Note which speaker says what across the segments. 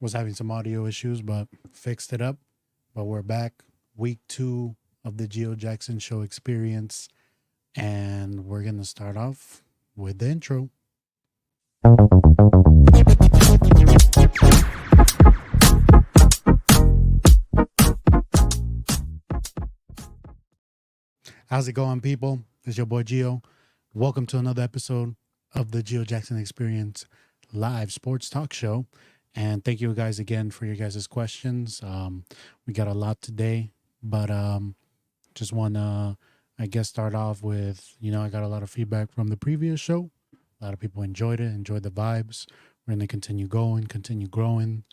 Speaker 1: Was having some audio issues, but fixed it up. But we're back. Week 2 of the Giojackson show experience. And we're going to start off with the intro. How's it going, people? It's your boy Gio. Welcome to another episode of the Giojackson Experience live sports talk show. And thank you guys again for your guys' questions. We got a lot today, but just want to, I guess, start off with, I got a lot of feedback from the previous show. A lot of people enjoyed it, enjoyed the vibes. We're going to continue going, continue growing.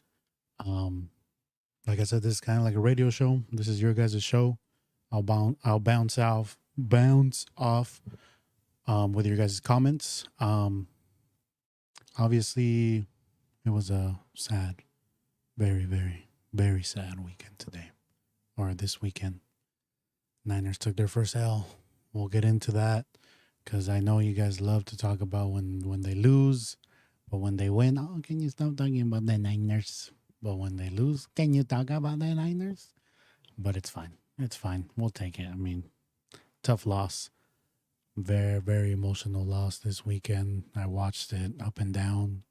Speaker 1: Like I said, this is kind of like a radio show. This is your guys' show. I'll bounce off with your guys' comments. Obviously, it was a sad, very, very, very sad weekend today, or this weekend. Niners took their first L. We'll get into that because I know you guys love to talk about when they lose, but when they win, can you stop talking about the Niners? But when they lose, can you talk about the Niners? But it's fine. It's fine. We'll take it. I mean, tough loss. Very, very emotional loss this weekend. I watched it up and down.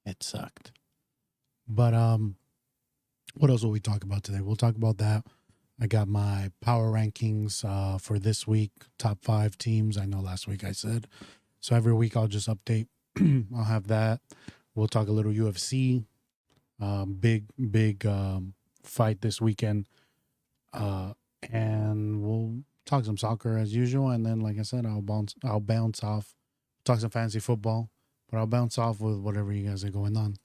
Speaker 1: It sucked. But what else will we talk about today? We'll talk about that. I got my power rankings for this week, top 5 teams. I know last week I said. So every week I'll just update. I'll have that. We'll talk a little UFC. Big fight this weekend. And we'll talk some soccer as usual. And then, like I said, I'll bounce off, talk some fantasy football. But I'll bounce off with whatever you guys are going on.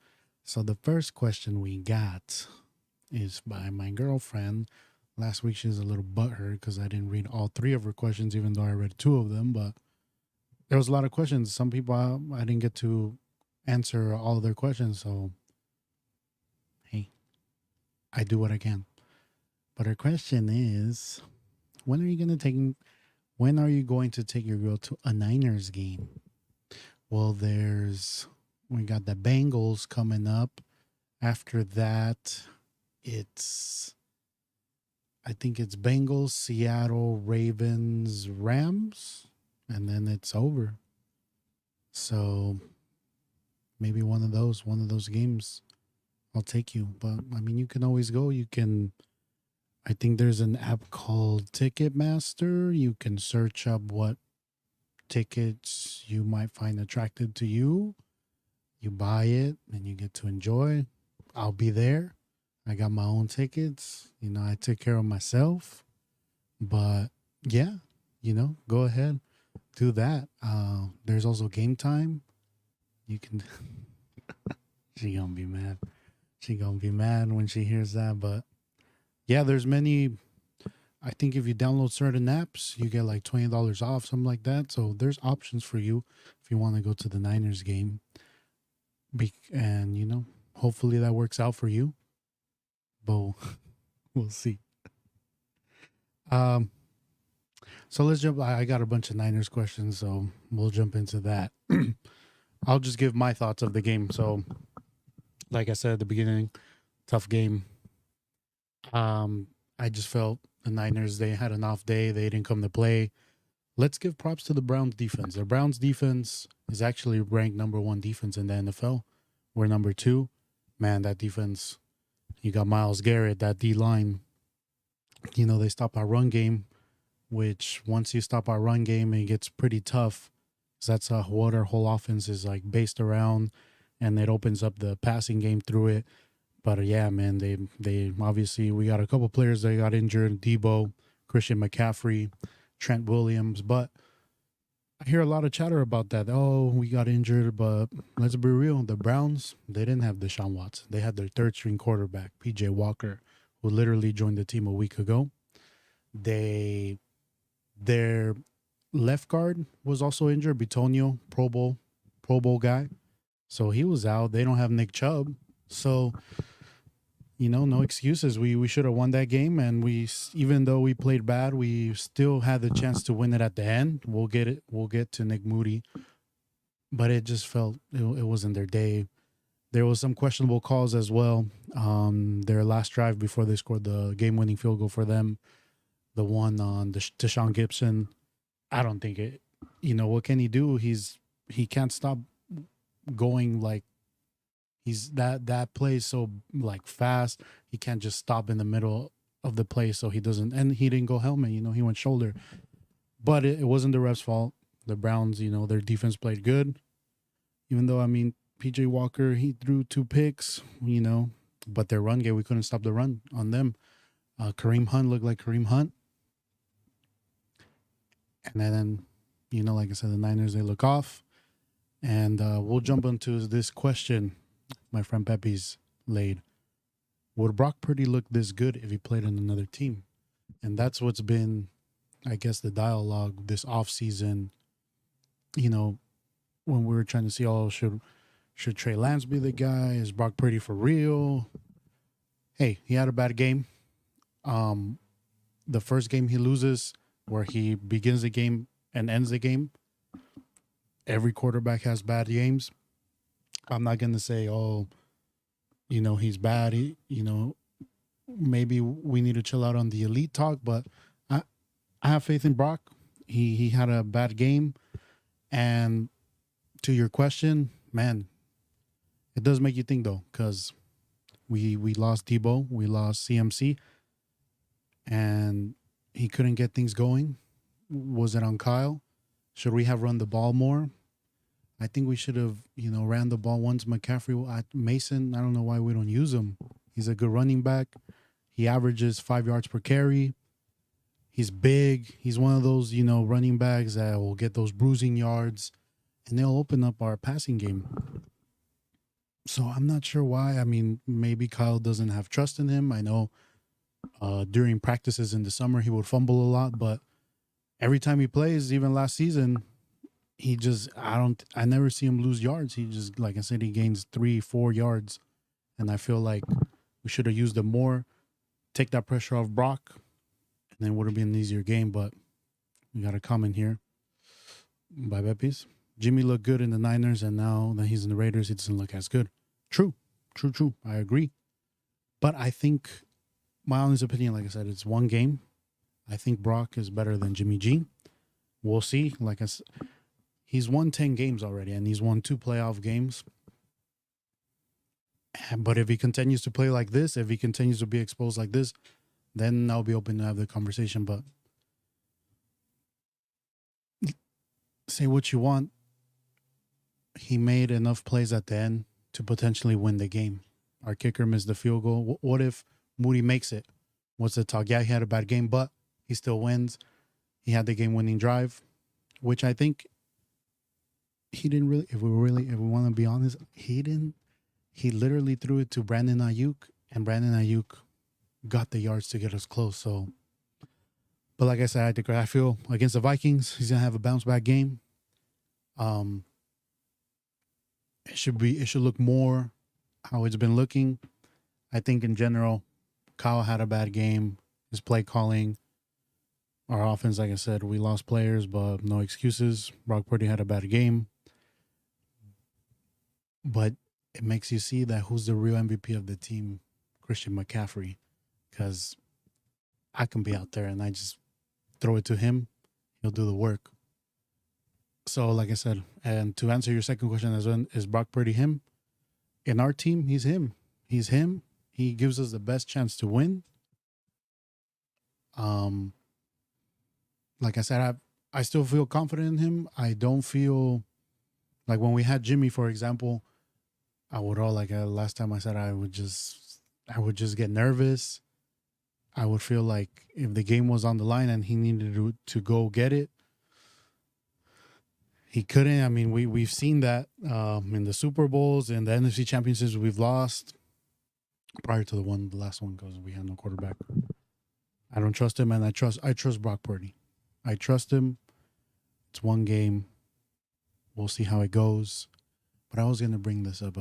Speaker 1: So the first question we got is by my girlfriend. Last week she was a little butthurt because I didn't read all 3 of her questions, even though I read 2 of them. But there was a lot of questions. Some people I didn't get to answer all of their questions. So, hey, I do what I can. But her question is, when are you going to take your girl to a Niners game? Well, we got the Bengals coming up. After that, I think it's Bengals, Seattle, Ravens, Rams, and then it's over. So maybe one of those games, I'll take you. But I mean, you can always go. I think there's an app called Ticketmaster. You can search up what tickets you might find attractive to you. You buy it and you get to enjoy. I'll be there. I got my own tickets. I take care of myself. But yeah, go ahead, do that. There's also game time. You can. She gonna be mad. She gonna be mad when she hears that. But yeah, there's many. I think if you download certain apps, you get like $20 off, something like that. So there's options for you if you want to go to the Niners game. And, hopefully that works out for you. But we'll see. So let's jump. I got a bunch of Niners questions, so we'll jump into that. I'll just give my thoughts of the game. So, like I said at the beginning, tough game. I just felt the Niners, they had an off day. They didn't come to play. Let's give props to the Browns defense. The Browns defense is actually ranked number 1 defense in the NFL. We're number 2. Man, that defense, you got Myles Garrett, that D-line. They stop our run game, which once you stop our run game, it gets pretty tough. That's what our whole offense is like based around, and it opens up the passing game through it. But yeah, man, they obviously, we got a couple players that got injured. Debo, Christian McCaffrey, Trent Williams. But I hear a lot of chatter about that. Oh, we got injured, but let's be real. The Browns, they didn't have Deshaun Watson. They had their 3rd-string quarterback, P.J. Walker, who literally joined the team a week ago. Their left guard was also injured, Bitonio, Pro Bowl guy. So he was out. They don't have Nick Chubb. So, no excuses. We should have won that game, and even though we played bad, we still had the chance to win it at the end. We'll get to Nick Moody, but it just felt it wasn't their day. There was some questionable calls as well. Their last drive before they scored the game-winning field goal for them, the one on the Deshaun Gibson. I don't think it. You know what can he do? He can't stop going like he's that plays so like fast. He can't just stop in the middle of the play, so he doesn't. And he didn't go helmet. You know, he went shoulder. But it wasn't the refs' fault. The Browns, you know, their defense played good. Even though, I mean, PJ Walker, he threw 2 picks, you know, but their run game, we couldn't stop the run on them. Kareem Hunt looked like Kareem Hunt. And then, you know, like I said, the Niners, they look off. And we'll jump into this question my friend Pepe's laid. Would Brock Purdy look this good if he played in another team? And that's what's been, I guess, the dialogue this offseason. You know, when we were trying to see, oh, should Trey Lance be the guy? Is Brock Purdy for real? Hey, he had a bad game. The first game he loses, where he begins the game and ends the game. Every quarterback has bad games. I'm not going to say, oh, you know, he's bad. You know, maybe we need to chill out on the elite talk, but I have faith in Brock. He had a bad game. And to your question, man, it does make you think, though, because we lost Debo, we lost CMC, and he couldn't get things going. Was it on Kyle? Should we have run the ball more? I think we should have, you know, ran the ball once. McCaffrey, Mason, I don't know why we don't use him. He's a good running back. He averages 5 yards per carry. He's big. He's one of those, you know, running backs that will get those bruising yards, and they'll open up our passing game. So I'm not sure why. I mean, maybe Kyle doesn't have trust in him. I know during practices in the summer, he would fumble a lot, but every time he plays, even last season, I never see him lose yards. He just, like I said, he gains 3-4 yards. And I feel like we should have used him more, take that pressure off Brock, and then it would have been an easier game. But we got a comment here by Beppies. Jimmy looked good in the Niners, and now that he's in the Raiders, he doesn't look as good. True. I agree. But I think, my honest opinion, like I said, it's one game. I think Brock is better than Jimmy G. We'll see. Like I said, he's won 10 games already, and he's won 2 playoff games. But if he continues to play like this, if he continues to be exposed like this, then I'll be open to have the conversation. But say what you want. He made enough plays at the end to potentially win the game. Our kicker missed the field goal. What if Moody makes it? What's the talk? Yeah, he had a bad game, but he still wins. He had the game-winning drive, which I think he didn't really. If we want to be honest, he didn't. He literally threw it to Brandon Ayuk, and Brandon Ayuk got the yards to get us close. So, but like I said, I feel against the Vikings, he's gonna have a bounce back game. It should look more how it's been looking. I think in general, Kyle had a bad game. His play calling, our offense, like I said, we lost players, but no excuses. Brock Purdy had a bad game. But it makes you see that who's the real MVP of the team, Christian McCaffrey. Because I can be out there and I just throw it to him. He'll do the work. So, like I said, and to answer your second question as well, is Brock Purdy him? In our team, he's him. He's him. He gives us the best chance to win. Like I said, I still feel confident in him. I don't feel like when we had Jimmy, for example, I would last time I said I would just get nervous. I would feel like if the game was on the line and he needed to go get it, he couldn't. I mean, we've seen that in the Super Bowls and the NFC Championships we've lost prior to the last one because we had no quarterback. I don't trust him, and I trust Brock Purdy. I trust him. It's one game. We'll see how it goes. But I was gonna bring this up.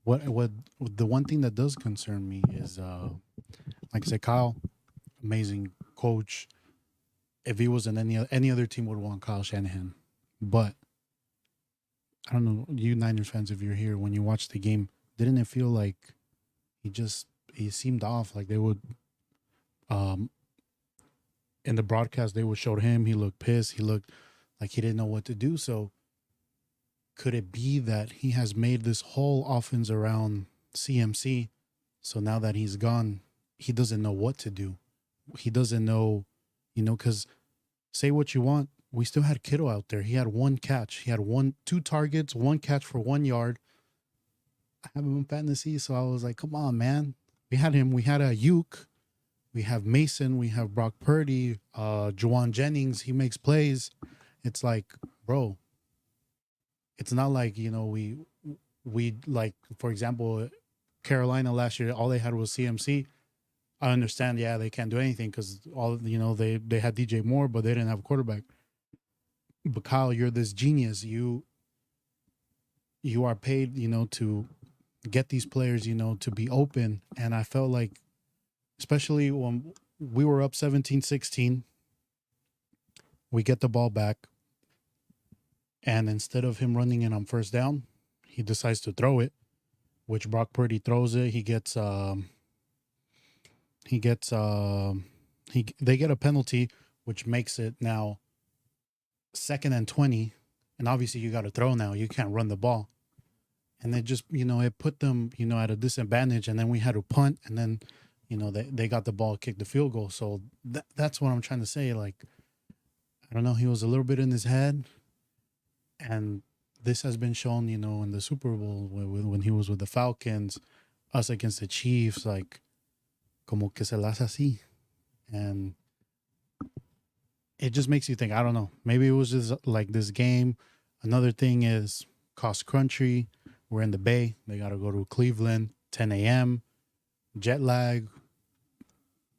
Speaker 1: What the one thing that does concern me is, like I said, Kyle, amazing coach. If he was in any other team, would want Kyle Shanahan. But I don't know, you Niners fans, if you're here, when you watch the game, didn't it feel like he seemed off? Like they would, um, in the broadcast, they would show him, he looked pissed. He looked like he didn't know what to do. So could it be that he has made this whole offense around CMC? So now that he's gone, he doesn't know what to do. He doesn't know, because say what you want, we still had Kittle out there. He had one catch. He had two targets, one catch for 1 yard. I have him in fantasy, so I was like, come on, man. We had him. We had a Uke. We have Mason. We have Brock Purdy. Juwan Jennings. He makes plays. It's like, bro, it's not like, we like, for example, Carolina last year, all they had was CMC. I understand, yeah, they can't do anything because they had DJ Moore, but they didn't have a quarterback. But Kyle, you're this genius. You are paid, to get these players, to be open. And I felt like, especially when we were up 17-16, we get the ball back. And instead of him running in on first down, he decides to throw it, which Brock Purdy throws it. They get a penalty, which makes it now 2nd and 20. And obviously you got to throw now. You can't run the ball. And it just, it put them, at a disadvantage. And then we had to punt. And then, they got the ball, kicked the field goal. So that's what I'm trying to say. Like, I don't know. He was a little bit in his head. And this has been shown, in the Super Bowl when he was with the Falcons, us against the Chiefs, like, como que se la hace así. And it just makes you think, I don't know. Maybe it was just like this game. Another thing is cost crunchy. We're in the Bay. They got to go to Cleveland, 10 a.m. Jet lag.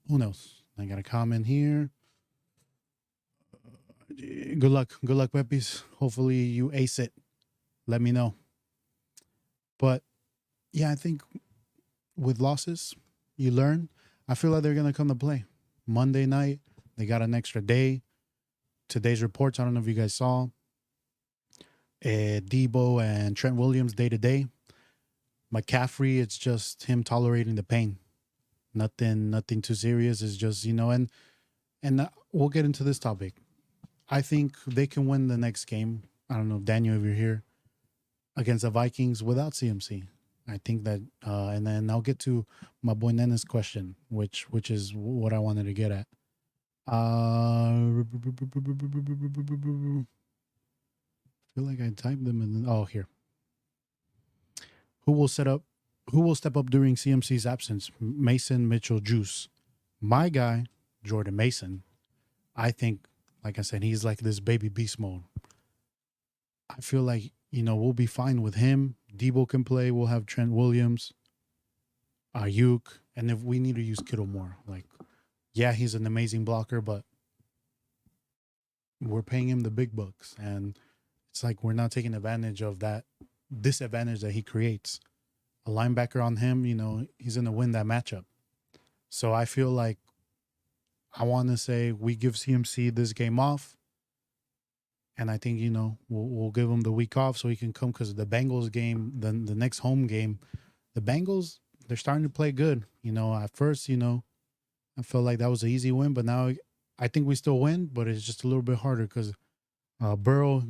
Speaker 1: Who knows? I got a comment here. Good luck. Good luck, Peppies. Hopefully you ace it. Let me know. But yeah, I think with losses, you learn. I feel like they're going to come to play. Monday night, they got an extra day. Today's reports, I don't know if you guys saw. Debo and Trent Williams day to day. McCaffrey, it's just him tolerating the pain. Nothing too serious. It's just, and we'll get into this topic. I think they can win the next game. I don't know, Daniel, if you're here, against the Vikings without CMC. I think that, and then I'll get to my boy Nena's question, which is what I wanted to get at. I feel like I typed them in. Oh, here. Who will step up during CMC's absence? Mason, Mitchell, Juice. My guy, Jordan Mason. I think, like I said, he's like this baby beast mode. I feel like, we'll be fine with him. Debo can play. We'll have Trent Williams, Ayuk. And if we need to use Kittle more, like, yeah, he's an amazing blocker, but we're paying him the big bucks. And it's like we're not taking advantage of that disadvantage that he creates. A linebacker on him, he's going to win that matchup. So I feel like I want to say we give CMC this game off. And I think, we'll give him the week off so he can come, because the Bengals game, the next home game, the Bengals, they're starting to play good. At first, I felt like that was an easy win, but now I think we still win, but it's just a little bit harder because Burrow,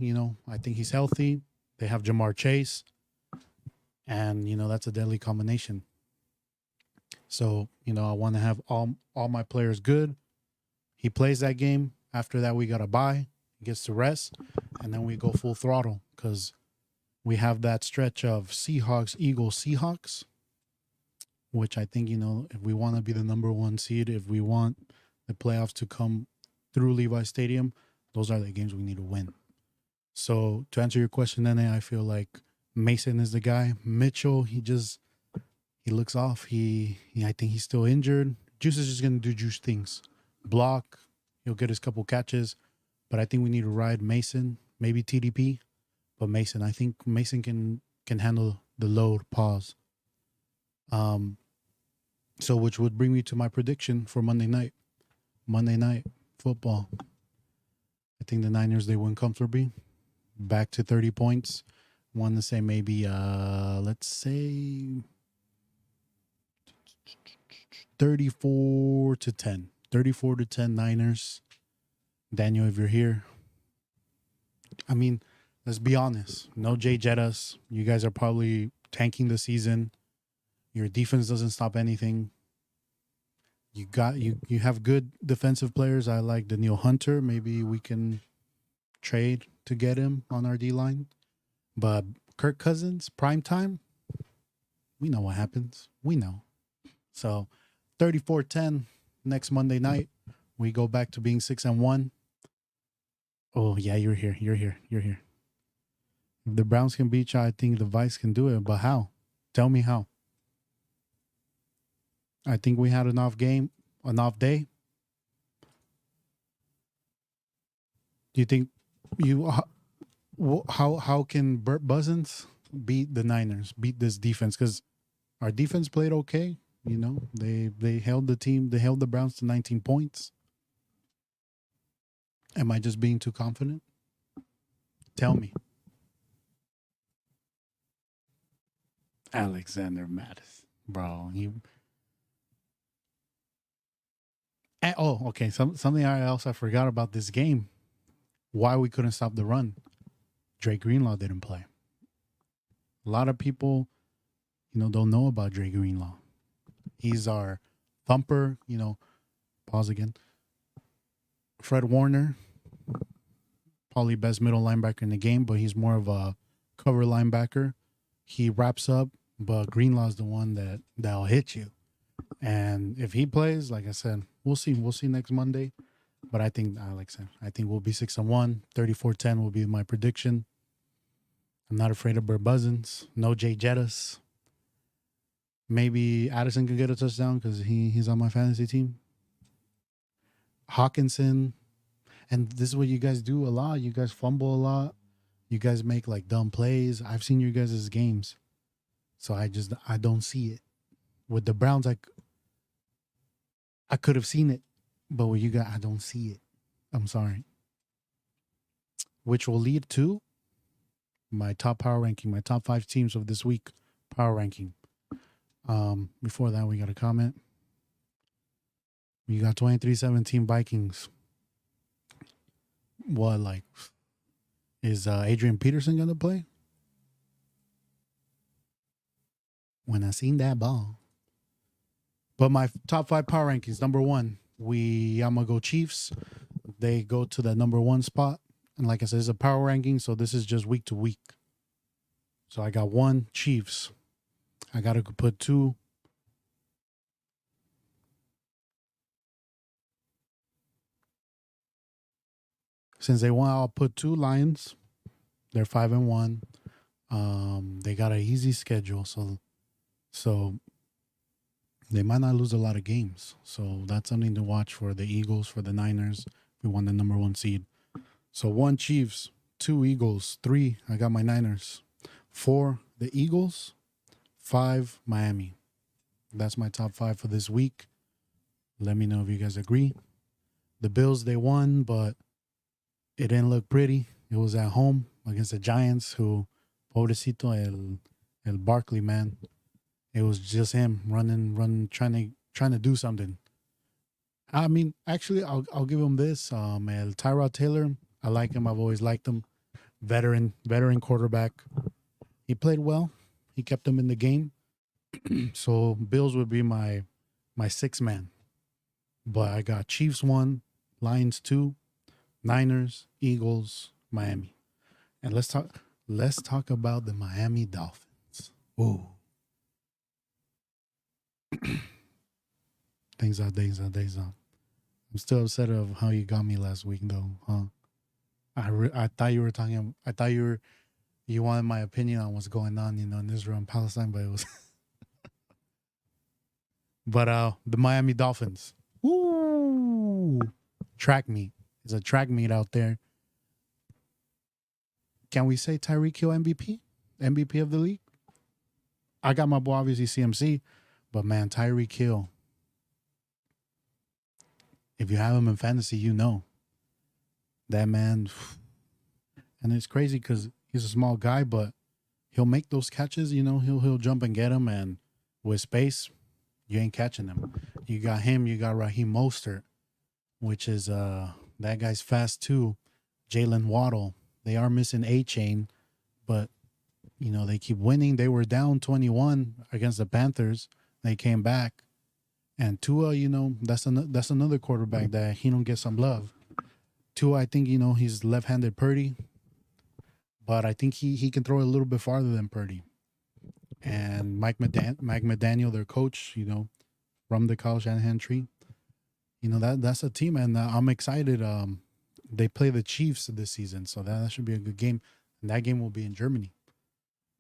Speaker 1: I think he's healthy. They have Jamar Chase, and, that's a deadly combination. So, I want to have all my players good. He plays that game. After that, we got to bye. He gets to rest, and then we go full throttle because we have that stretch of Seahawks, Eagles, Seahawks, which I think, if we want to be the number one seed, if we want the playoffs to come through Levi Stadium, those are the games we need to win. So to answer your question, Nene, I feel like Mason is the guy. Mitchell, he looks off. I think he's still injured. Juice is just going to do Juice things. Block. He'll get his couple catches. But I think we need to ride Mason, maybe TDP. But Mason, I think Mason can handle the load. Pause. So which would bring me to my prediction for Monday night. Monday night football. I think the Niners, they win comfortably. Back to 30 points. Want to say maybe let's say 34-10. 34-10 Niners. Daniel, if you're here, I mean, let's be honest. No Jay Jettas. You guys are probably tanking the season. Your defense doesn't stop anything. You have good defensive players. I like Daniil Hunter. Maybe we can trade to get him on our D line. But Kirk Cousins, prime time, we know what happens. We know. So 34-10 next Monday night. We go back to being 6-1. Oh, yeah, you're here. You're here. You're here. If the Browns can beat you, I think the Vice can do it. But how? Tell me how. I think we had an off game, an off day. Do you think how can Burt Buzzins beat the Niners, beat this defense? Because our defense played okay. You know, they held the team, they held the Browns to 19 points. Am I just being too confident? Tell me. Alexander Mattis, bro. Okay. Something else I forgot about this game. Why we couldn't stop the run. Dre Greenlaw didn't play. A lot of people, don't know about Dre Greenlaw. He's our thumper, pause again. Fred Warner, probably best middle linebacker in the game, but he's more of a cover linebacker. He wraps up, but Greenlaw's the one that'll hit you. And if he plays, like I said, we'll see. We'll see next Monday. But I think, like I said, I think we'll be 6-1. 34-10 will be my prediction. I'm not afraid of Burt Buzzins. No Jay Jettas. Maybe Addison can get a touchdown because he's on my fantasy team. Hawkinson. And this is what you guys do a lot. You guys fumble a lot. You guys make like dumb plays. I've seen you guys' games. So I don't see it. With the Browns, I could have seen it. But with you guys, I don't see it. I'm sorry. Which will lead to my top power ranking, my top 5 teams of this week power ranking. Before that, we got a comment. We got 23-17 Vikings. What, like, is Adrian Peterson going to play? When I seen that ball. But my top 5 power rankings, number 1, I'm going to go Chiefs. They go to the number 1 spot. And like I said, it's a power ranking, so this is just week to week. So I got 1, Chiefs. I got to put 2. Since they won, I'll put 2 Lions. They're 5-1. They got an easy schedule, so they might not lose a lot of games. So that's something to watch for the Eagles, for the Niners. We won the number 1 seed. So 1 Chiefs, 2 Eagles, 3 I got my Niners, 4 the Eagles, 5 Miami. That's my top 5 for this week. Let me know if you guys agree. The Bills, they won, but it didn't look pretty. It was at home against the Giants, who, pobrecito, el Barkley, man. It was just him running, trying to do something. I mean, actually, I'll give him this. El Tyrod Taylor, I like him. I've always liked him. Veteran quarterback. He played well. He kept them in the game. So Bills would be my 6th man. But I got Chiefs 1, Lions 2, Niners, Eagles, Miami. And let's talk about the Miami Dolphins. Ooh. Things are. I'm still upset of how you got me last week, though, huh? I thought you were talking. I thought you wanted my opinion on what's going on, in Israel and Palestine, but it was. But the Miami Dolphins. Ooh, track meet. It's a track meet out there. Can we say Tyreek Hill MVP? MVP of the league? I got my boy, obviously, CMC, but man, Tyreek Hill. If you have him in fantasy, you know. That man. And it's crazy because he's a small guy, but he'll make those catches. He'll jump and get them, and with space, you ain't catching them. You got him. You got Raheem Mostert, which is that guy's fast too. Jalen Waddle. They are missing A-Chain, but they keep winning. They were down 21 against the Panthers. They came back, and Tua, that's another quarterback that he don't get some love. Tua, I think he's left-handed Purdy, but I think he can throw a little bit farther than Purdy. And Mike McDaniel, their coach, from the Kyle Shanahan tree, that's a team, and I'm excited. They play the Chiefs this season, so that should be a good game. And that game will be in Germany.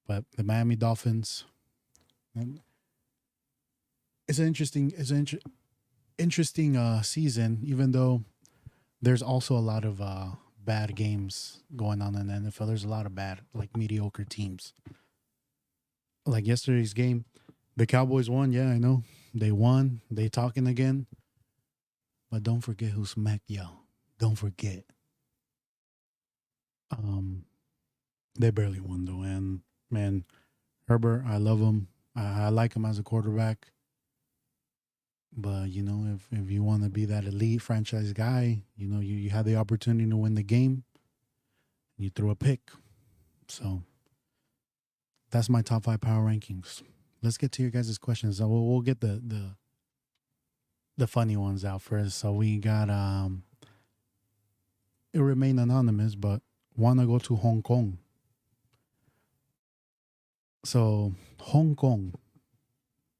Speaker 1: But the Miami Dolphins, it's an interesting season, even though there's also a lot of bad games going on in the NFL. There's a lot of bad, like mediocre teams. Like yesterday's game, the Cowboys won. Yeah, I know. They won. They talking again. But don't forget who smacked y'all. Don't forget. They barely won though. And man, Herbert, I love him. I like him as a quarterback. But if you want to be that elite franchise guy, you had the opportunity to win the game. You threw a pick. So that's my top 5 power rankings. Let's get to your guys' questions. So we'll get the funny ones out first. So we got it remained anonymous, but want to go to Hong Kong. So Hong Kong,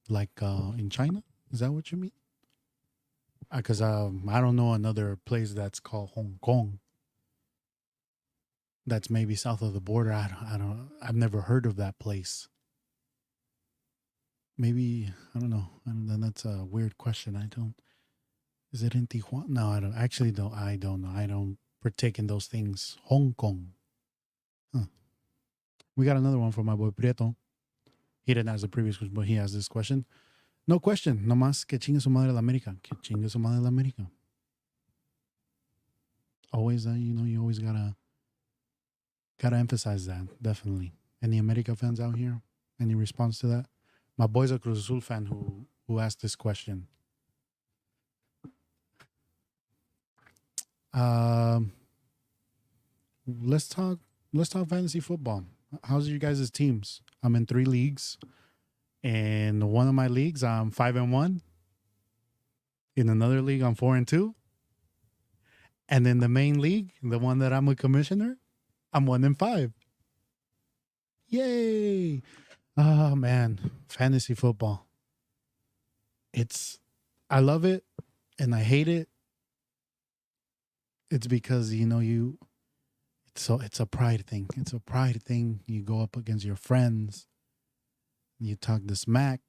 Speaker 1: like in China, is that what you mean? Because I don't know another place that's called Hong Kong. That's maybe south of the border. I've never heard of that place. Maybe I don't know. Then that's a weird question. Is it in Tijuana? No, I don't. Actually, I don't know. I don't partake in those things. Hong Kong. Huh. We got another one from my boy Prieto. He didn't ask the previous question, but he has this question. No question. Nomás que chingue su madre la América. Que chingue su madre la América. Always, you always gotta emphasize that. Definitely. Any America fans out here? Any response to that? My boy's a Cruz Azul fan who asked this question. Let's talk fantasy football. How's your guys' teams? I'm in 3 leagues. In one of my leagues, I'm 5-1. In another league, I'm 4-2. And in the main league, the one that I'm a commissioner, I'm 1-5. Yay! Oh man, fantasy football. I love it and I hate it. It's because it's a pride thing. It's a pride thing. You go up against your friends. You talk the smack.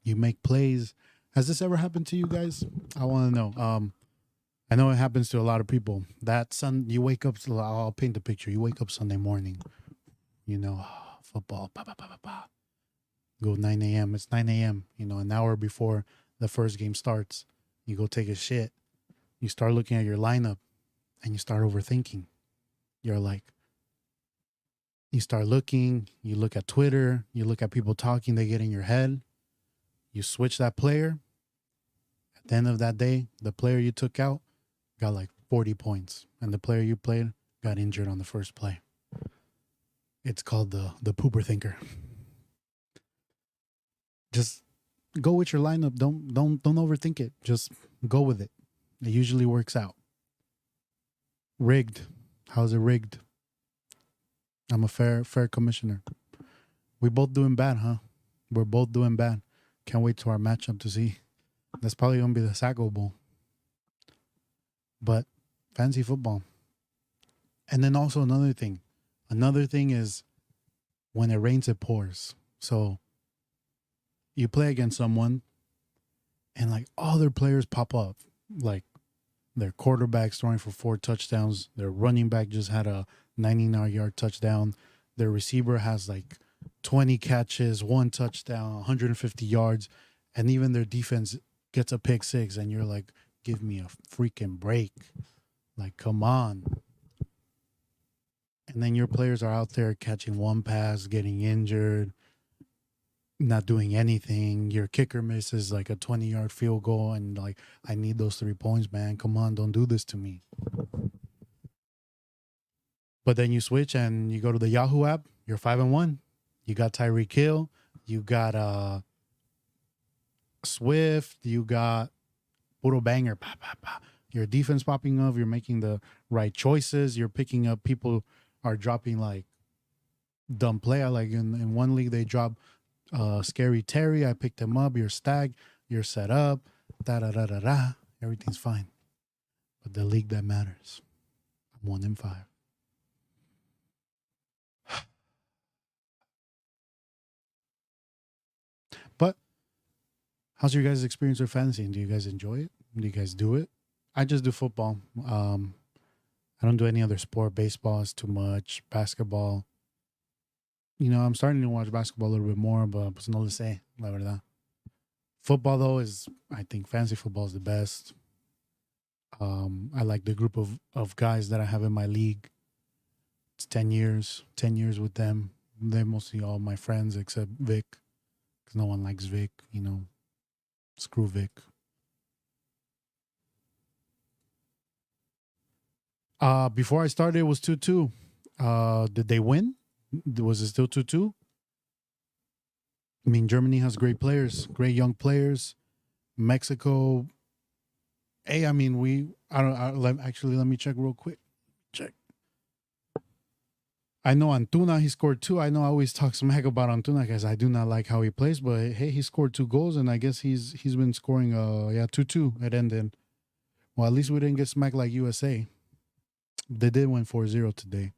Speaker 1: You make plays. Has this ever happened to you guys? I want to know. I know it happens to a lot of people. You wake up. I'll paint the picture. You wake up Sunday morning. Football. Go 9 a.m. It's 9 a.m. An hour before the first game starts. You go take a shit. You start looking at your lineup, and you start overthinking. You start looking, you look at Twitter, you look at people talking, they get in your head. You switch that player. At the end of that day, the player you took out got like 40 points, and the player you played got injured on the first play. It's called the pooper thinker. Just go with your lineup. Don't overthink it. Just go with it. It usually works out. Rigged. How's it rigged? I'm a fair commissioner. We both doing bad, huh? We're both doing bad. Can't wait to our matchup to see. That's probably gonna be the Saco Bowl. But fantasy football. And then also another thing. Another thing is when it rains, it pours. So you play against someone and like all their players pop up. Like their quarterback's throwing for 4 touchdowns. Their running back just had a 99-yard touchdown. Their receiver has like 20 catches, 1 touchdown, 150 yards. And even their defense gets a pick 6. And you're like, give me a freaking break. Like, come on. and then your players are out there catching one pass, getting injured, not doing anything. Your kicker misses like a 20-yard field goal, and like, I need those 3 points, man. Come on, don't do this to me. But then you switch and you go to the Yahoo app, you're 5-1. You got Tyreek Hill, you got Swift, you got puro banger. Pa, pa, pa. Your defense popping up, you're making the right choices, you're picking up people are dropping like dumb play. Like in one league they dropped Scary Terry. I picked him up. You're stacked. You're set up. Da da da da da. Everything's fine. But the league that matters, I'm 1-5. But how's your guys' experience with fantasy? Do you guys enjoy it? Do you guys do it? I just do football. I don't do any other sport. Baseball is too much. Basketball. I'm starting to watch basketball a little bit more, but pues no le sé, la verdad. Football though I think fantasy football is the best. I like the group of guys that I have in my league. It's 10 years with them. They're mostly all my friends except Vic, because no one likes Vic. Screw Vic. Before I started, it was 2-2. Did they win? Was it still 2-2? I mean, Germany has great players, great young players. Mexico. Hey, I mean, let me check real quick. Check. I know Antuna, he scored 2. I know I always talk smack about Antuna because I do not like how he plays, but hey, he scored 2 goals, and I guess he's been scoring 2-2 at ended. Well, at least we didn't get smacked like USA. They did win 4-0 today.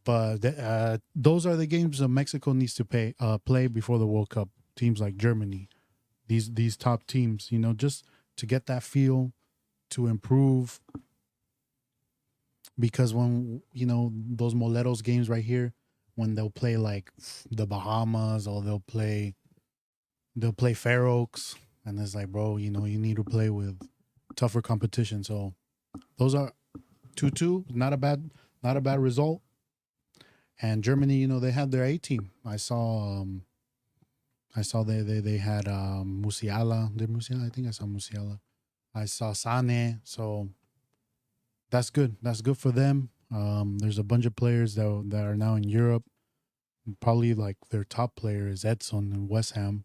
Speaker 1: But those are the games that Mexico needs to play before the World Cup. Teams like Germany, these top teams, just to get that feel, to improve. Because when those Moleros games right here, when they'll play like the Bahamas, or they'll play Fair Oaks, and it's like, bro, you need to play with tougher competition. So those are 2-2, not a bad result. And Germany, they had their A team. I saw they had Musiala. Did Musiala? I think I saw Musiala. I saw Sane. So that's good. That's good for them. There's a bunch of players that are now in Europe. Probably like their top player is Edson in West Ham.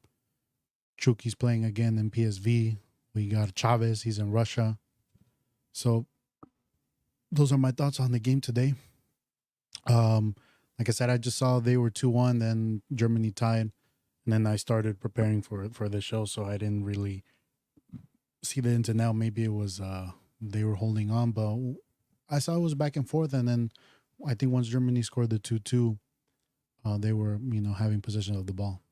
Speaker 1: Chuki's playing again in PSV. We got Chavez. He's in Russia. So those are my thoughts on the game today. Like I said, I just saw they were 2-1, then Germany tied, and then I started preparing for the show, so I didn't really see the ins and out. Maybe it was they were holding on, but I saw it was back and forth, and then I think once Germany scored the 2-2, they were having possession of the ball.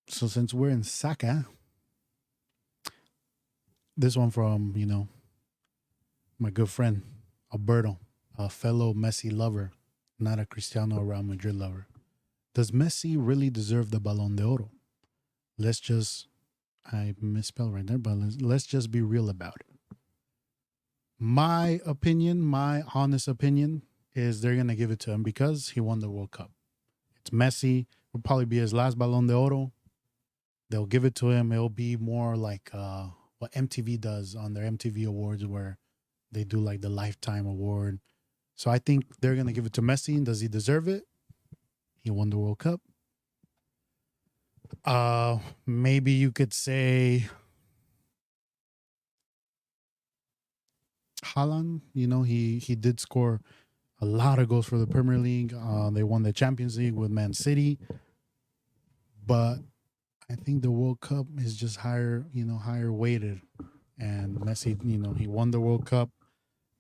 Speaker 1: So since we're in Saka, this one from my good friend Alberto, a fellow Messi lover, not a Cristiano or Real Madrid lover. Does Messi really deserve the Ballon d'Oro? I misspelled right there, but let's just be real about it. My opinion, my honest opinion, is they're going to give it to him because he won the World Cup. It's Messi. It'll probably be his last Ballon d'Oro. They'll give it to him. It'll be more like what MTV does on their MTV Awards, where they do like the Lifetime Award. So I think they're going to give it to Messi. Does he deserve it? He won the World Cup. Maybe you could say Haaland. He did score a lot of goals for the Premier League. They won the Champions League with Man City. But I think the World Cup is just higher weighted. And Messi, he won the World Cup,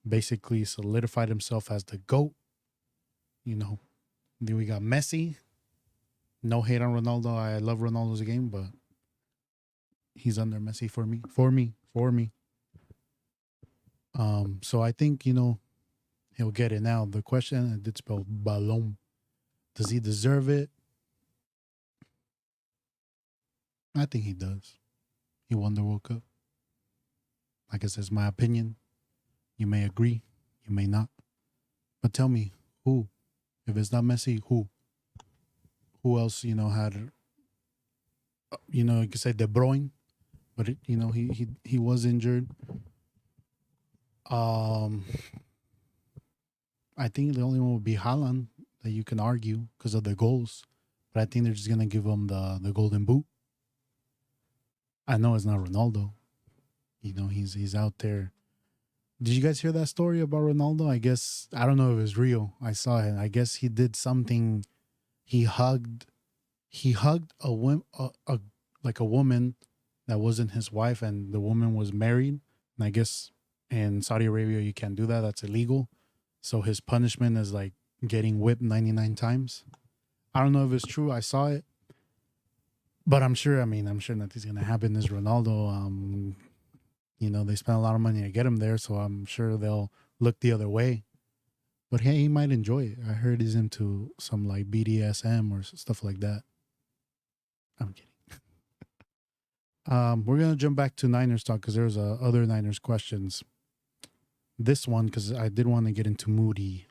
Speaker 1: basically solidified himself as the GOAT. Then we got Messi. No hate on Ronaldo. I love Ronaldo's game, but he's under Messi for me. So I think, he'll get it now. The question, I did spell Ballon. Does he deserve it? I think he does. He won the World Cup. Like I said, it's my opinion. You may agree. You may not. But tell me, who? If it's not Messi, who? Who else, had, you could say De Bruyne, but, he was injured. Um, I think the only one would be Haaland that you can argue because of the goals. But I think they're just going to give him the golden boot. I know it's not Ronaldo. He's out there. Did you guys hear that story about Ronaldo? I don't know if it's real. I saw it. I guess he did something. He hugged like a woman that wasn't his wife, and the woman was married. And I guess in Saudi Arabia you can't do that. That's illegal. So his punishment is like getting whipped 99 times. I don't know if it's true. I saw it. But I'm sure nothing's going to happen. Is Ronaldo. They spent a lot of money to get him there, so I'm sure they'll look the other way. But hey, he might enjoy it. I heard he's into some like BDSM or stuff like that. I'm kidding. We're going to jump back to Niners talk because there's other Niners questions. This one, because I did want to get into Moody.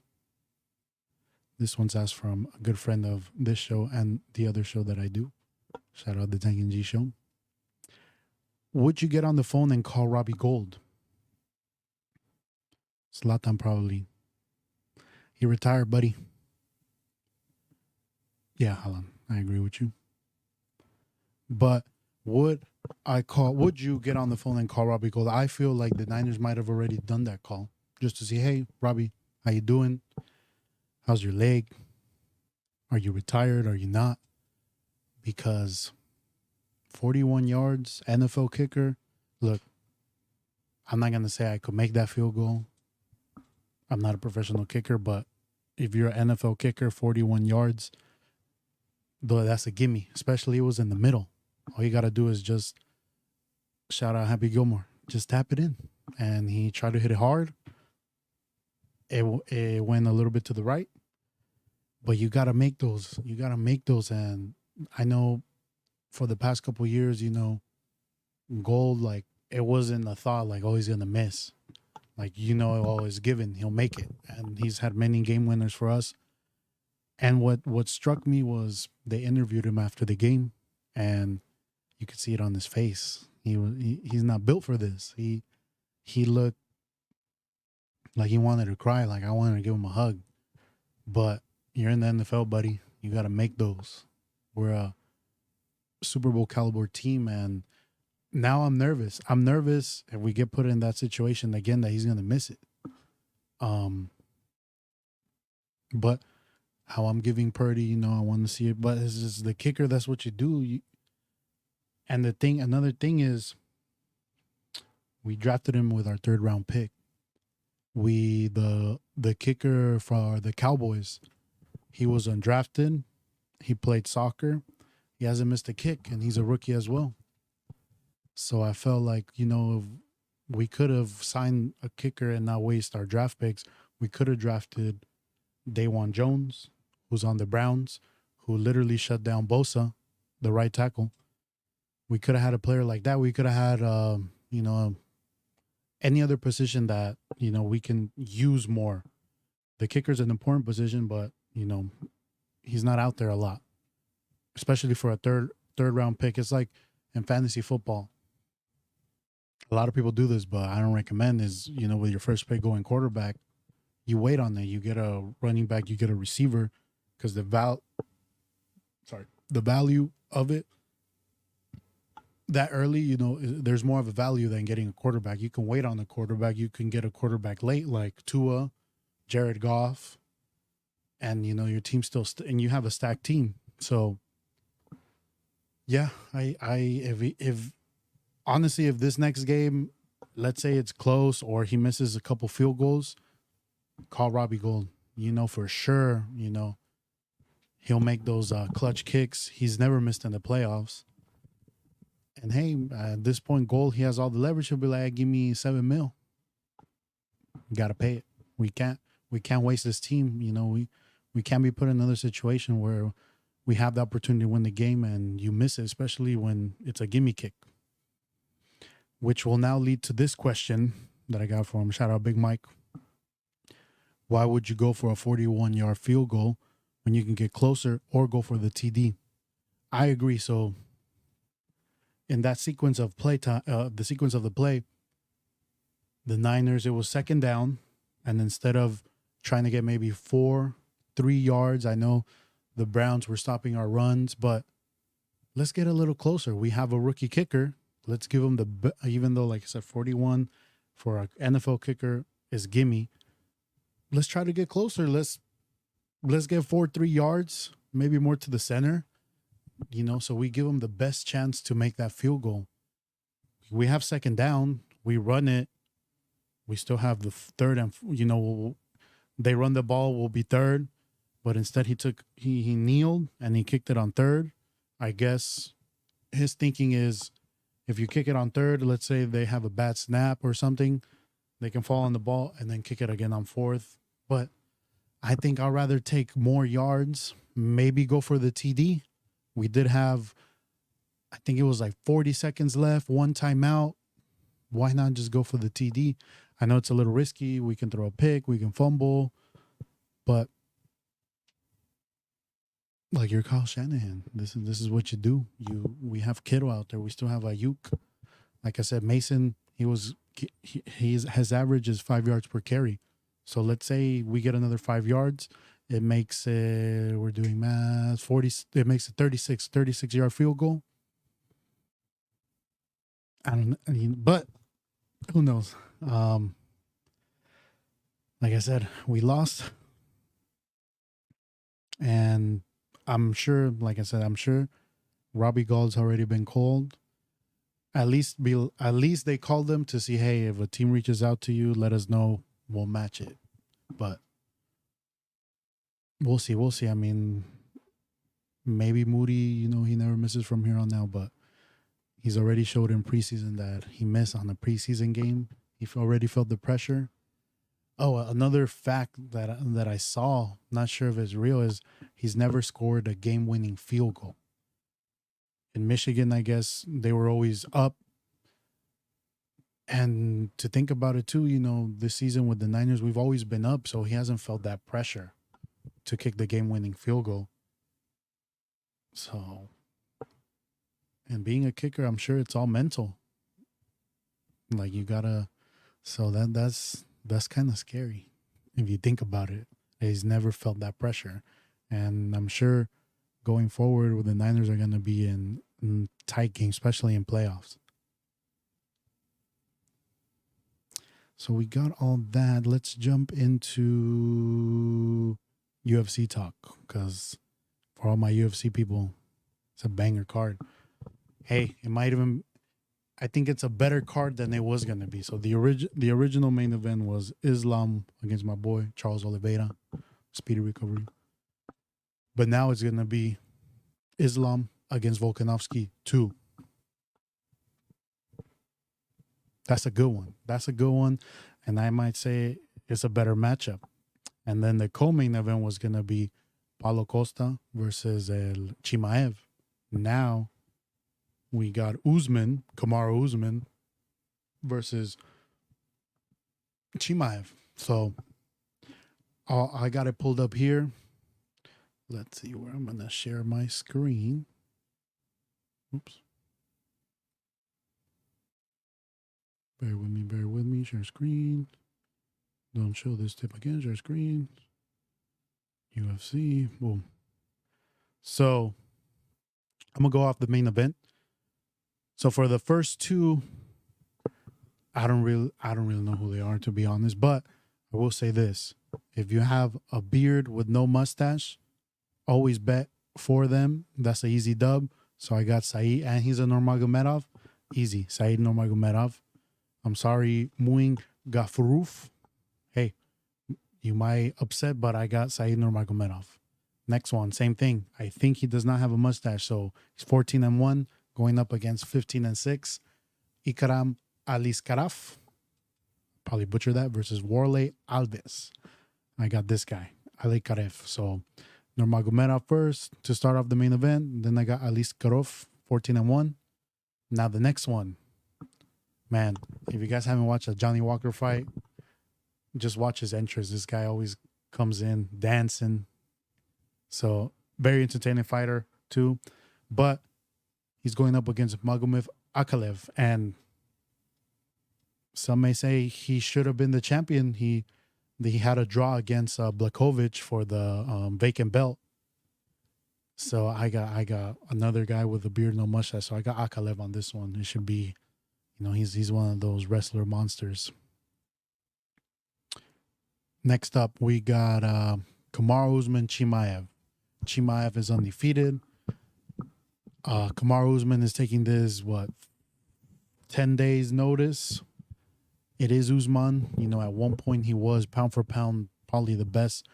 Speaker 1: This one's asked from a good friend of this show and the other show that I do. Shout out the Tank and G show. Would you get on the phone and call Robbie Gould? Zlatan probably. He retired, buddy. Yeah, Alan, I agree with you. But would you get on the phone and call Robbie Gould? I feel like the Niners might have already done that call just to see, hey, Robbie, how you doing? How's your leg? Are you retired? Are you not? Because 41 yards, NFL kicker. Look, I'm not going to say I could make that field goal. I'm not a professional kicker, but if you're an NFL kicker, 41 yards, though that's a gimme, especially it was in the middle. All you got to do is just shout out Happy Gilmore. Just tap it in. And he tried to hit it hard. It went a little bit to the right. But you got to make those. You got to make those. And I know for the past couple of years, Gold, like, it wasn't a thought like, oh, he's going to miss. Like, always given. He'll make it. And he's had many game winners for us. And what struck me was they interviewed him after the game. And you could see it on his face. He's not built for this. He looked like he wanted to cry. Like, I wanted to give him a hug. But you're in the NFL, buddy. You got to make those. We're a Super Bowl caliber team, and now I'm nervous. I'm nervous if we get put in that situation again that he's going to miss it. But how I'm giving Purdy, I want to see it. But it's just the kicker. That's what you do. And another thing is, we drafted him with our 3rd round pick. The kicker for the Cowboys, he was undrafted. He played soccer. He hasn't missed a kick, and he's a rookie as well. So I felt like, we could have signed a kicker and not waste our draft picks. We could have drafted Dawan Jones, who's on the Browns, who literally shut down Bosa, the right tackle. We could have had a player like that. We could have had, any other position that, we can use more. The kicker's an important position, but, he's not out there a lot, especially for a third round pick. It's like in fantasy football. A lot of people do this, but I don't recommend is, with your first pick going quarterback, you wait on that. You get a running back, you get a receiver, because the value of it that early, there's more of a value than getting a quarterback. You can wait on the quarterback. You can get a quarterback late, like Tua, Jared Goff, and your team still and you have a stacked team. So yeah, if honestly, if this next game, let's say it's close or he misses a couple field goals, call Robbie Gould. For sure, he'll make those clutch kicks. He's never missed in the playoffs. And hey, at this point, Gold, he has all the leverage. He'll be like, give me $7 million. You got to pay it. We can't waste this team. We can't be put in another situation where we have the opportunity to win the game and you miss it, especially when it's a gimme kick. Which will now lead to this question that I got from Shout out Big Mike. Why would you go for a 41-yard field goal when you can get closer or go for the TD? I agree. So in that sequence of play time, the sequence of the play, the Niners, it was second down, and instead of trying to get maybe 3 yards, I know the Browns were stopping our runs, but let's get a little closer. We have a rookie kicker. Let's give him even though, like I said, 41 for an NFL kicker is gimme. Let's try to get closer. Let's get 3 yards, maybe more to the center, so we give them the best chance to make that field goal. We have second down. We run it. We still have the third and, they run the ball, we'll be third. But instead he kneeled and he kicked it on third. I guess his thinking is if you kick it on third, let's say they have a bad snap or something, they can fall on the ball and then kick it again on fourth. But I think I'd rather take more yards, maybe go for the TD. We did have, I think it was like 40 seconds left, one timeout. Why not just go for the TD? I know it's a little risky. We can throw a pick, we can fumble, but like you're Kyle Shanahan. This is what you do. We have Kittle out there. We still have Ayuk. Like I said, Mason, his average is 5 yards per carry. So let's say we get another 5 yards. It makes it, we're doing math, 40. It makes a 36-yard field goal. But who knows? Like I said, we lost, and I'm sure Robbie Gall's already been called. At least they called them to see, hey, if a team reaches out to you, let us know. We'll match it. But we'll see. I mean, maybe Moody, he never misses from here on out, but he's already showed in preseason that he missed on a preseason game. He already felt the pressure. Oh, another fact that I saw, not sure if it's real, is he's never scored a game-winning field goal. In Michigan, I guess they were always up. And to think about it too, this season with the Niners, we've always been up, so he hasn't felt that pressure to kick the game-winning field goal. So, and being a kicker, I'm sure it's all mental. Like you gotta, so that's kind of scary if you think about it. He's never felt that pressure, and I'm sure going forward, with the Niners are going to be in tight games, especially in playoffs. So we got all that. Let's jump into UFC talk, because for all my UFC people, it's a banger card. Hey, it might even, I think it's a better card than it was going to be. So the original main event was Islam against my boy, Charles Oliveira. Speedy recovery. But now it's going to be Islam against Volkanovski 2. That's a good one. And I might say it's a better matchup. And then the co-main event was going to be Paulo Costa versus Chimaev. Now we got Kamaru Usman versus Chimaev. So I got it pulled up here. Let's see where I'm going to share my screen. Oops. Bear with me. Share screen. Don't show this tip again. Share screen. UFC. Boom. So I'm going to go off the main event. So for the first two, I don't really know who they are, to be honest, but I will say this. If you have a beard with no mustache, always bet for them. That's an easy dub. So I got Saeed, and he's a Nurmagomedov. Easy. Saeed Nurmagomedov. I'm sorry, Muing Gafurov. Hey, you might upset, but I got Saeed Nurmagomedov. Next one, same thing. I think he does not have a mustache, so he's 14-1, going up against 15-6. Ikram Aliskarov, probably butcher that, versus Warley Alves. I got this guy, Alikarev. So Nurmagomedov first to start off the main event. Then I got Aliskarov, 14-1. Now the next one. Man, if you guys haven't watched a Johnny Walker fight, just watch his entrance. This guy always comes in dancing. So very entertaining fighter too. But he's going up against Magomed Ankalaev, and some may say he should have been the champion. He had a draw against Blakovic for the vacant belt. So I got another guy with a beard, no mustache. So I got Ankalaev on this one. It should be, he's one of those wrestler monsters. Next up, we got Kamaru Usman Chimaev. Chimaev is undefeated. Kamaru Usman is taking this 10 days notice. It is Usman. At one point he was pound for pound probably the best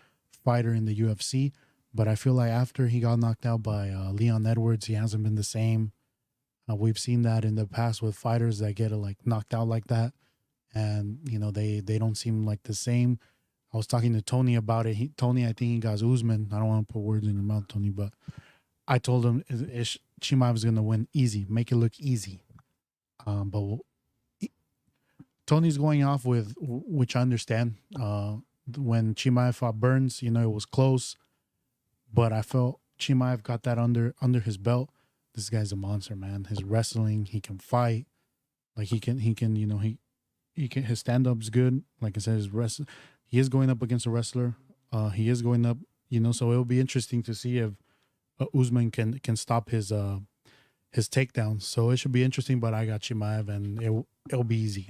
Speaker 1: fighter in the UFC. But I feel like after he got knocked out by Leon Edwards, he hasn't been the same. We've seen that in the past with fighters that get knocked out like that, and they don't seem like the same. I was talking to Tony about it. Tony, I think he got Usman. I don't want to put words in your mouth, Tony, but I told him Chimaev is going to win easy, make it look easy. But Tony's going off with, which I understand. When Chimaev fought Burns, it was close. But I felt Chimaev got that under his belt. This guy's a monster, man. His wrestling, he can fight. Like he can, his stand-up's good. Like I said, his wrestling, he is going up against a wrestler. He is going up, so it'll be interesting to see if Usman can stop his takedown. So it should be interesting, but I got Chimaev and it'll be easy.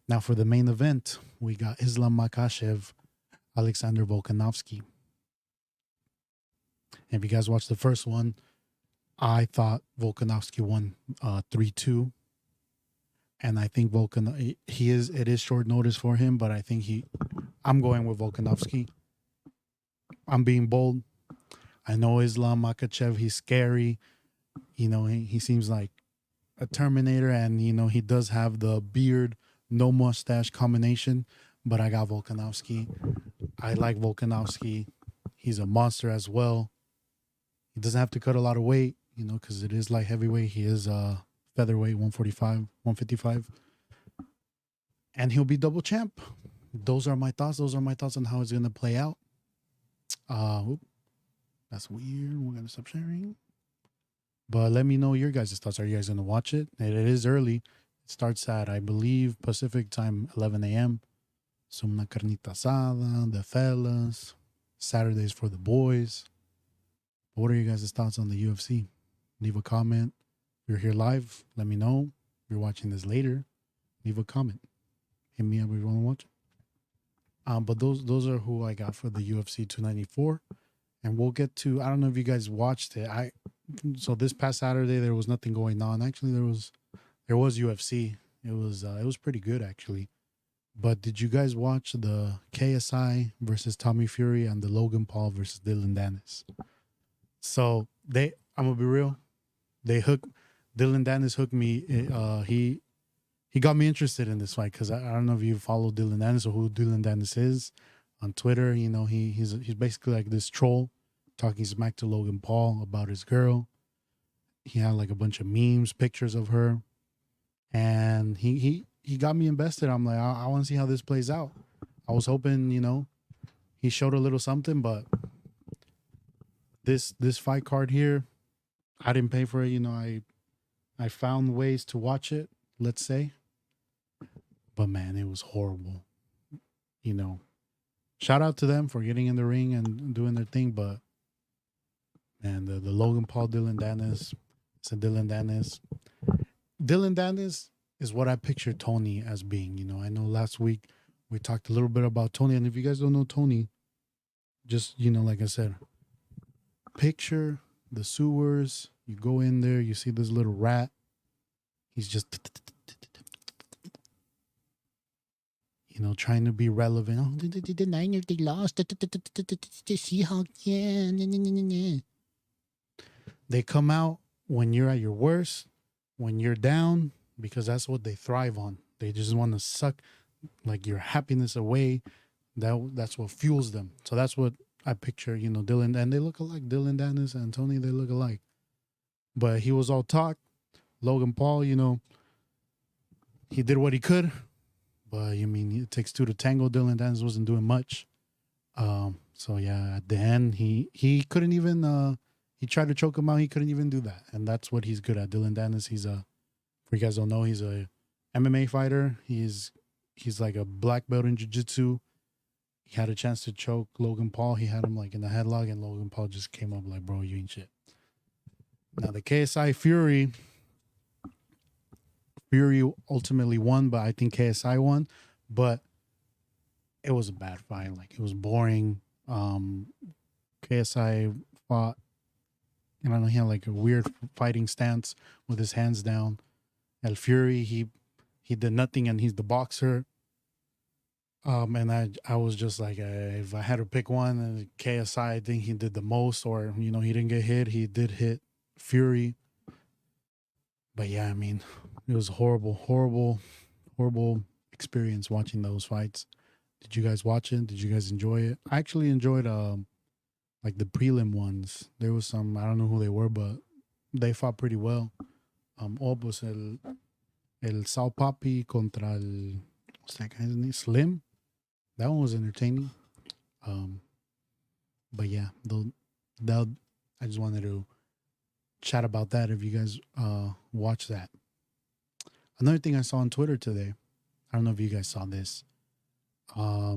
Speaker 1: Now for the main event, we got Islam Makhachev, Alexander Volkanovski. If you guys watched the first one, I thought Volkanovski won 3-2. And I think it is short notice for him, but I think I'm going with Volkanovski. I'm being bold. I know Islam Makhachev, he's scary. He seems like a Terminator, and he does have the beard, no mustache combination, but I got Volkanovski. I like Volkanovski. He's a monster as well. He doesn't have to cut a lot of weight, because it is light heavyweight. He is featherweight, 145, 155. And he'll be double champ. Those are my thoughts. Those are my thoughts on how it's going to play out. That's weird. We're going to stop sharing. But let me know your guys' thoughts. Are you guys going to watch it? It is early. It starts at, I believe, Pacific time, 11 a.m. So una carnita asada, the fellas. Saturdays for the boys. What are you guys' thoughts on the UFC? Leave a comment. If you're here live, let me know. If you're watching this later, leave a comment. Hit me up if you want to watch it. But those are who I got for the UFC 294. And we'll get to, I don't know if you guys watched it. So this past Saturday there was nothing going on. Actually, there was UFC. It was pretty good actually. But did you guys watch the KSI versus Tommy Fury and the Logan Paul versus Dylan Dennis? So I'm gonna be real. Dylan Dennis hooked me. He got me interested in this fight because I don't know if you follow Dylan Dennis or who Dylan Dennis is on Twitter. He's basically like this troll talking smack to Logan Paul about his girl. He had like a bunch of memes, pictures of her, and he got me invested. I'm like, I want to see how this plays out. I was hoping, he showed a little something, but this fight card here, I didn't pay for it. I found ways to watch it, let's say. But man, it was horrible. Shout out to them for getting in the ring and doing their thing. But man, the Logan Paul, Dylan Dennis, it's a Dylan Dennis. Dylan Dennis is what I picture Tony as being. I know last week we talked a little bit about Tony. And if you guys don't know Tony, just, like I said, picture the sewers. You go in there, you see this little rat. He's just, trying to be relevant. Oh, the Niners, they lost. The Seahawks, yeah. They come out when you're at your worst, when you're down, because that's what they thrive on. They just want to suck like your happiness away. That's what fuels them. So that's what I picture, Dylan, and they look alike. Dylan Dennis and Tony, they look alike. But he was all talk. Logan Paul, he did what he could, But I mean, it takes two to tango. Dylan Dennis wasn't doing much. So yeah, at the end, he couldn't even. He tried to choke him out. He couldn't even do that, and that's what he's good at. Dylan Dennis. He's a. For you guys don't know, he's a MMA fighter. He's like a black belt in jiu-jitsu. He had a chance to choke Logan Paul. He had him like in the headlock, and Logan Paul just came up like, "Bro, you ain't shit." Now the KSI Fury ultimately won, but I think KSI won. But it was a bad fight. Like it was boring. KSI fought, and I don't know, he had like a weird fighting stance with his hands down. El Fury, he did nothing, and he's the boxer. And I was just like, if I had to pick one, KSI, I think he did the most, or he didn't get hit. He did hit Fury, but yeah, I mean, it was horrible experience watching those fights. Did you guys watch it? Did you guys enjoy it? I actually enjoyed like the prelim ones. There was some, I don't know who they were, but they fought pretty well. Pues el Sao Papi contra el, what's that guy's name? Slim. That one was entertaining. But yeah, I just wanted to chat about that if you guys watch that. Another thing I saw on Twitter today, I don't know if you guys saw this. I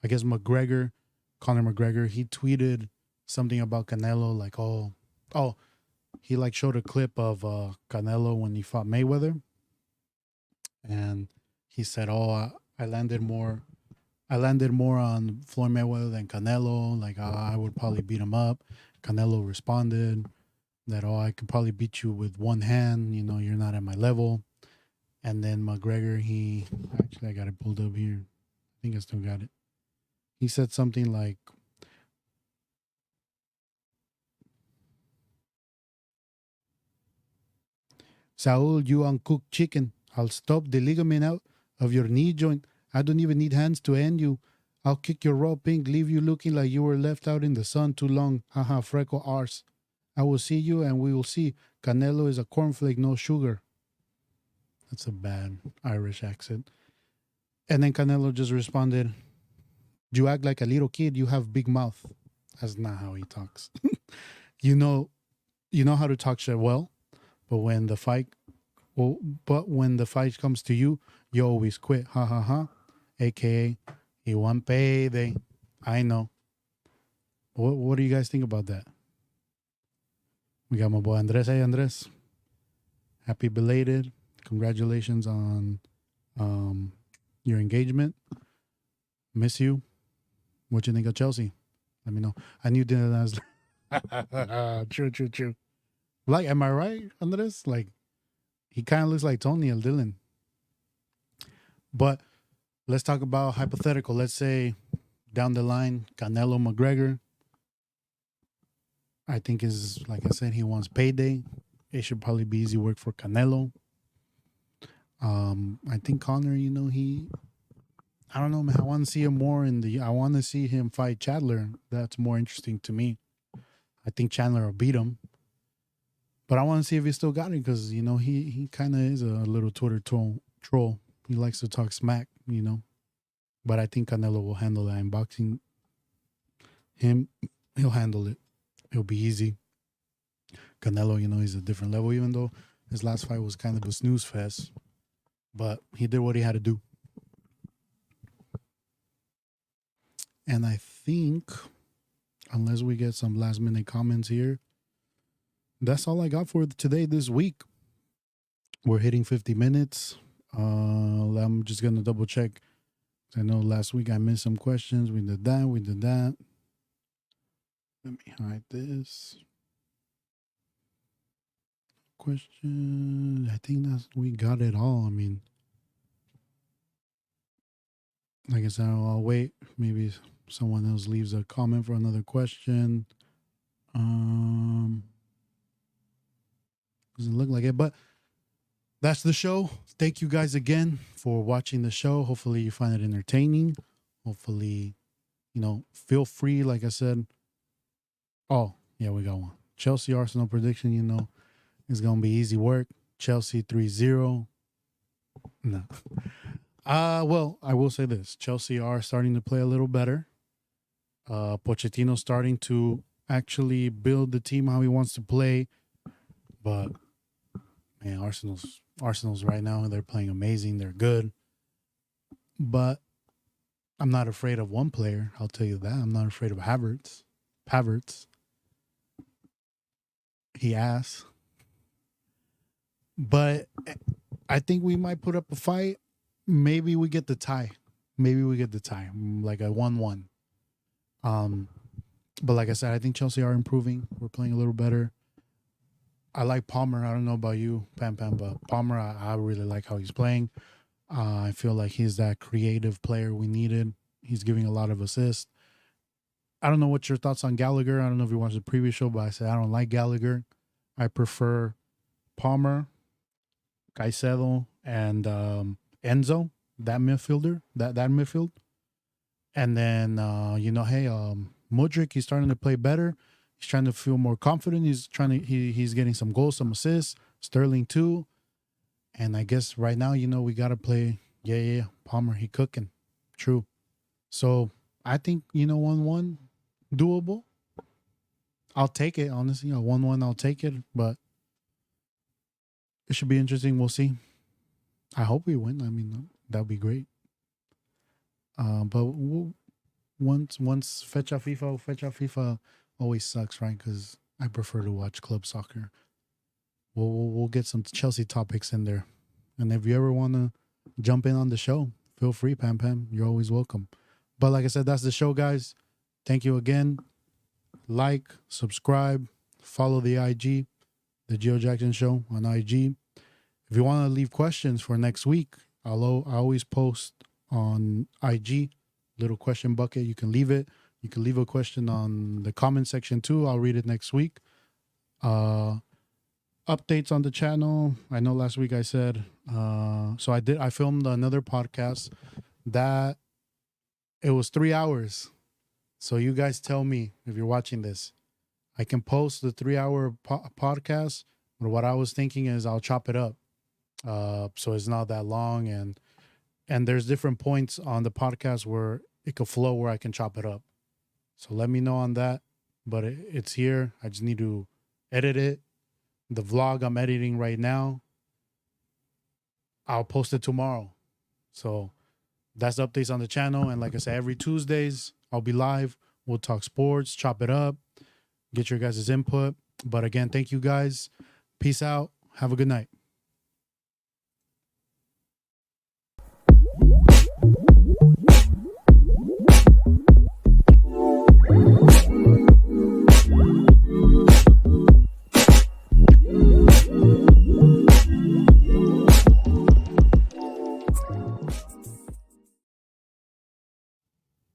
Speaker 1: guess Conor McGregor, he tweeted something about Canelo, like, he like showed a clip of Canelo when he fought Mayweather, and he said, I landed more on Floyd Mayweather than Canelo. Like, I would probably beat him up. Canelo responded that, I could probably beat you with one hand. You're not at my level. And then McGregor, I got it pulled up here. I think I still got it. He said something like, Saul, you uncooked chicken. I'll stop the ligament out of your knee joint. I don't even need hands to end you. I'll kick your raw pink, leave you looking like you were left out in the sun too long. Haha, freckle arse. I will see you and we will see. Canelo is a cornflake, no sugar. That's a bad Irish accent. And then Canelo just responded, you act like a little kid. You have big mouth. That's not how he talks. you know how to talk shit well, but when the fight comes to you, you always quit. Ha ha ha. AKA, he want payday. I know. What do you guys think about that? We got my boy Andres. Hey, Andres. Happy belated. Congratulations on your engagement. Miss you. What you think of Chelsea? Let me know. I knew Dylan was true. Like, am I right, Andres? Like, he kind of looks like Tony and Dylan. But let's talk about hypothetical. Let's say down the line, Canelo McGregor. I think is, like I said, he wants payday. It should probably be easy work for Canelo. I think Conor, I don't know, man. I want to see him more I want to see him fight Chandler. That's more interesting to me. I think Chandler will beat him. But I want to see if he still got it because, he kind of is a little Twitter troll. He likes to talk smack, But I think Canelo will handle that in boxing. He'll handle it. It'll be easy. Canelo, he's a different level, even though his last fight was kind of a snooze fest. But he did what he had to do. And I think, unless we get some last minute comments here, that's all I got for today, this week. We're hitting 50 minutes. I'm just going to double check. I know last week I missed some questions. We did that. Let me hide this. Question. I think we got it all. I mean, like I said, I'll wait. Maybe someone else leaves a comment for another question. Doesn't look like it, but that's the show. Thank you guys again for watching the show. Hopefully you find it entertaining. Hopefully, feel free, like I said. Oh, yeah, we got one. Chelsea Arsenal prediction, is going to be easy work. Chelsea 3-0. No. Well, I will say this: Chelsea are starting to play a little better. Pochettino's starting to actually build the team how he wants to play. But man, Arsenal's right now, they're playing amazing. They're good. But I'm not afraid of one player. I'll tell you that. I'm not afraid of Havertz. Havertz. He asked. But I think we might put up a fight. Maybe we get the tie. Like a 1-1. But like I said, I think Chelsea are improving. We're playing a little better. I like Palmer. I don't know about you, Pam, but Palmer, I really like how he's playing. I feel like he's that creative player we needed. He's giving a lot of assists. I don't know what your thoughts on Gallagher. I don't know if you watched the previous show, but I said I don't like Gallagher. I prefer Palmer, Caicedo, and Enzo, that midfielder, that midfield. And then, Mudryk, he's starting to play better. He's trying to feel more confident. He's getting some goals, some assists. Sterling too. And I guess right now, we got to play. Yeah. Palmer, he cooking. True. So I think, 1-1, doable. I'll take it, honestly. 1-1, I'll take it. But it should be interesting. We'll see. I hope we win. I mean, that would be great. But once fecha FIFA always sucks, right? Because I prefer to watch club soccer. We'll get some Chelsea topics in there, and if you ever want to jump in on the show, feel free, Pam. You're always welcome. But like I said, that's the show, guys. Thank you again. Like, subscribe, follow the IG, the Giojackson Show on IG. If you want to leave questions for next week, I always post on IG, little question bucket. You can leave it. You can leave a question on the comment section too. I'll read it next week. Updates on the channel. I know last week I said, I filmed another podcast that it was 3 hours. So you guys tell me if you're watching this. I can post the 3-hour podcast, but what I was thinking is I'll chop it up. So it's not that long, and there's different points on the podcast where it could flow where I can chop it up. So let me know on that. But it's here. I just need to edit it. The vlog I'm editing right now, I'll post it tomorrow. So that's updates on the channel. And like I said, every Tuesdays, I'll be live. We'll talk sports, chop it up, get your guys' input. But again, thank you guys. Peace out. Have a good night.